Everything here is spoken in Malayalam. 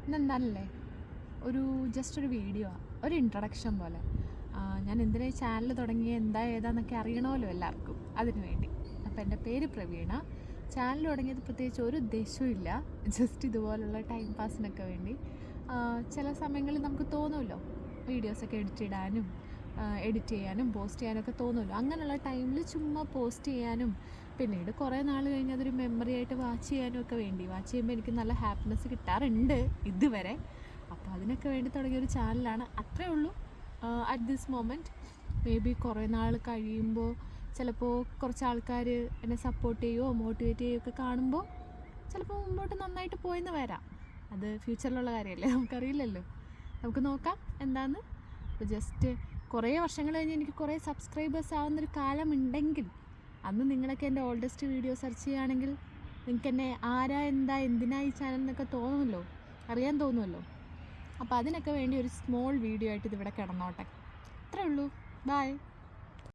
ഇന്നെന്താണല്ലേ ജസ്റ്റ് ഒരു വീഡിയോ, ഒരു ഇൻട്രൊഡക്ഷൻ പോലെ. ഞാൻ എന്തിനാ ഈ ചാനൽ തുടങ്ങിയ ഏതാന്നൊക്കെ അറിയണമല്ലോ എല്ലാവർക്കും, അതിനു വേണ്ടി. അപ്പോൾ എൻ്റെ പേര് പ്രവീണ. ചാനൽ തുടങ്ങിയത് പ്രത്യേകിച്ച് ഒരു ഉദ്ദേശവും ഇല്ല, ജസ്റ്റ് ഇതുപോലുള്ള ടൈം പാസിനൊക്കെ വേണ്ടി. ചില സമയങ്ങളിൽ നമുക്ക് തോന്നുമല്ലോ വീഡിയോസൊക്കെ എഡിറ്റ് ചെയ്യാനും പോസ്റ്റ് ചെയ്യാനൊക്കെ തോന്നുമല്ലോ. അങ്ങനെയുള്ള ടൈമിൽ ചുമ്മാ പോസ്റ്റ് ചെയ്യാനും പിന്നീട് കുറേ നാൾ കഴിഞ്ഞ് അതൊരു മെമ്മറി ആയിട്ട് വാച്ച് ചെയ്യാനും ഒക്കെ വേണ്ടി. വാച്ച് ചെയ്യുമ്പോൾ എനിക്ക് നല്ല ഹാപ്പിനെസ് കിട്ടാറുണ്ട് ഇതുവരെ. അപ്പോൾ അതിനൊക്കെ വേണ്ടി തുടങ്ങിയൊരു ചാനലാണ്, അത്രേ ഉള്ളൂ. At this moment may be കുറേ നാൾ കഴിയുമ്പോൾ ചിലപ്പോൾ കുറച്ച് ആൾക്കാർ എന്നെ സപ്പോർട്ട് ചെയ്യുകയോ മോട്ടിവേറ്റ് ചെയ്യുകയൊക്കെ കാണുമ്പോൾ ചിലപ്പോൾ മുമ്പോട്ട് നന്നായിട്ട് പോയെന്ന് വരാം. അത് ഫ്യൂച്ചറിലുള്ള കാര്യമല്ലേ, നമുക്കറിയില്ലല്ലോ. നമുക്ക് നോക്കാം എന്താന്ന്. അപ്പോൾ ജസ്റ്റ് കുറേ വർഷങ്ങൾ കഴിഞ്ഞ് എനിക്ക് കുറേ സബ്സ്ക്രൈബേഴ്സ് ആവുന്നൊരു കാലമുണ്ടെങ്കിൽ, അന്ന് നിങ്ങളൊക്കെ എൻ്റെ ഓൾഡസ്റ്റ് വീഡിയോ സെർച്ച് ചെയ്യുകയാണെങ്കിൽ നിങ്ങൾക്ക് എന്നെ ആരാ എന്താ എന്തിനാ ഈ ചാനൽ എന്നൊക്കെ തോന്നുമല്ലോ, അറിയാൻ തോന്നുമല്ലോ. അപ്പോൾ അതിനൊക്കെ വേണ്ടി ഒരു സ്മോൾ വീഡിയോ ആയിട്ട് ഇതിവിടെ കിടന്നോട്ടെ. അത്രേ ഉള്ളൂ. ബൈ.